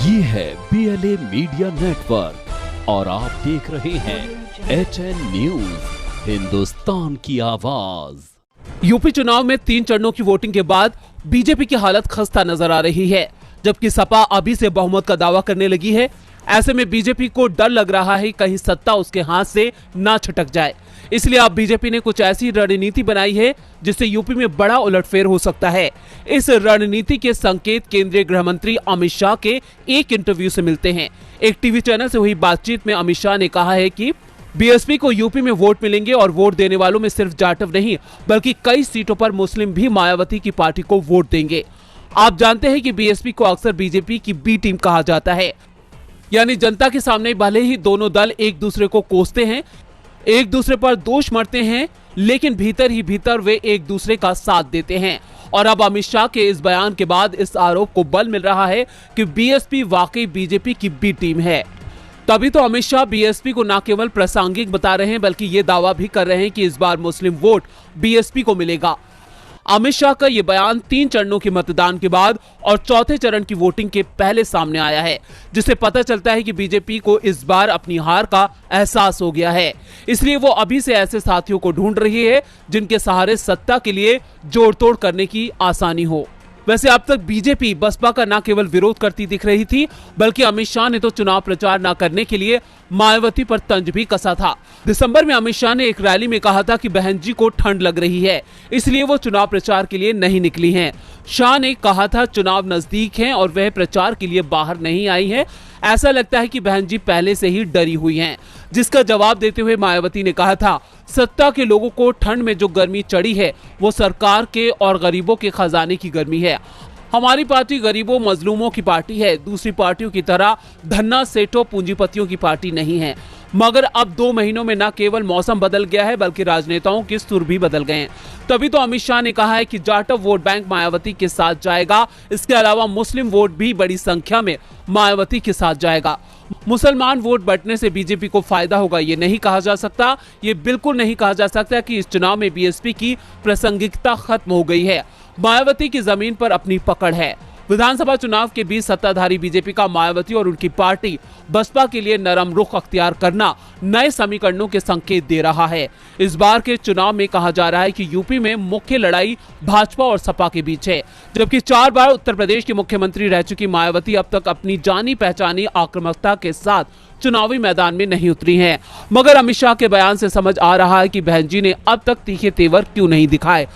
ये है BLA media network और आप देख रहे हैं HN न्यूज, हिंदुस्तान की आवाज। यूपी चुनाव में 3 चरणों की वोटिंग के बाद बीजेपी की हालत खस्ता नजर आ रही है, जबकि सपा अभी से बहुमत का दावा करने लगी है। ऐसे में बीजेपी को डर लग रहा है कहीं सत्ता उसके हाथ से ना छटक जाए। इसलिए अब बीजेपी ने कुछ ऐसी रणनीति बनाई है जिससे यूपी में बड़ा उलटफेर हो सकता है। इस रणनीति के संकेत केंद्रीय गृह मंत्री अमित शाह के एक इंटरव्यू से मिलते हैं। एक टीवी चैनल से हुई बातचीत में अमित शाह ने कहा है कि बीएसपी को यूपी में वोट मिलेंगे और वोट देने वालों में सिर्फ जाटव नहीं बल्कि कई सीटों पर मुस्लिम भी मायावती की पार्टी को वोट देंगे। आप जानते हैं कि बीएसपी को अक्सर बीजेपी की बी टीम कहा जाता है, यानी जनता के सामने भले ही दोनों दल एक दूसरे को कोसते हैं, एक दूसरे पर दोष मढ़ते हैं, लेकिन भीतर ही भीतर वे एक दूसरे का साथ देते हैं। और अब अमित शाह के इस बयान के बाद इस आरोप को बल मिल रहा है कि बीएसपी वाकई बीजेपी की बी टीम है। तभी तो अमित शाह बीएसपी को न केवल प्रासंगिक बता रहे हैं बल्कि ये दावा भी कर रहे हैं कि इस बार मुस्लिम वोट बीएसपी को मिलेगा। अमित शाह का ये बयान 3 चरणों के मतदान के बाद और चौथे चरण की वोटिंग के पहले सामने आया है, जिससे पता चलता है कि बीजेपी को इस बार अपनी हार का एहसास हो गया है। इसलिए वो अभी से ऐसे साथियों को ढूंढ रही है जिनके सहारे सत्ता के लिए जोड़ तोड़ करने की आसानी हो। वैसे अब तक बीजेपी बसपा का न केवल विरोध करती दिख रही थी बल्कि अमित शाह ने तो चुनाव प्रचार न करने के लिए मायावती पर तंज भी कसा था। दिसंबर में अमित शाह ने एक रैली में कहा था कि बहन जी को ठंड लग रही है, इसलिए वो चुनाव प्रचार के लिए नहीं निकली हैं। शाह ने कहा था चुनाव नजदीक हैं और वह प्रचार के लिए बाहर नहीं आई है। ऐसा लगता है कि बहन जी पहले से ही डरी हुई हैं। जिसका जवाब देते हुए मायावती ने कहा था, सत्ता के लोगों को ठंड में जो गर्मी चढ़ी है वो सरकार के और गरीबों के खजाने की गर्मी है। हमारी पार्टी गरीबों मजलूमों की पार्टी है, दूसरी पार्टियों की तरह धन्ना सेठों पूंजीपतियों की पार्टी नहीं है। मगर अब 2 महीनों में न केवल मौसम बदल गया है बल्कि राजनेताओं के सुर भी बदल गए हैं। तभी तो अमित शाह ने कहा है कि जाटव वोट बैंक मायावती के साथ जाएगा। इसके अलावा मुस्लिम वोट भी बड़ी संख्या में मायावती के साथ जाएगा। मुसलमान वोट बंटने से बीजेपी को फायदा होगा ये नहीं कहा जा सकता। ये बिल्कुल नहीं कहा जा सकता कि इस चुनाव में बीएसपी की प्रासंगिकता खत्म हो गई है। मायावती की जमीन पर अपनी पकड़ है। विधानसभा चुनाव के बीच सत्ताधारी बीजेपी का मायावती और उनकी पार्टी बसपा के लिए नरम रुख अख्तियार करना नए समीकरणों के संकेत दे रहा है। इस बार के चुनाव में कहा जा रहा है कि यूपी में मुख्य लड़ाई भाजपा और सपा के बीच है, जबकि 4 बार उत्तर प्रदेश की मुख्यमंत्री रह चुकी मायावती अब तक अपनी जानी पहचानी आक्रामकता के साथ चुनावी मैदान में नहीं उतरी हैं। मगर अमित शाह के बयान से समझ आ रहा है कि बहन जी ने अब तक तीखे तेवर क्यों नहीं दिखाए।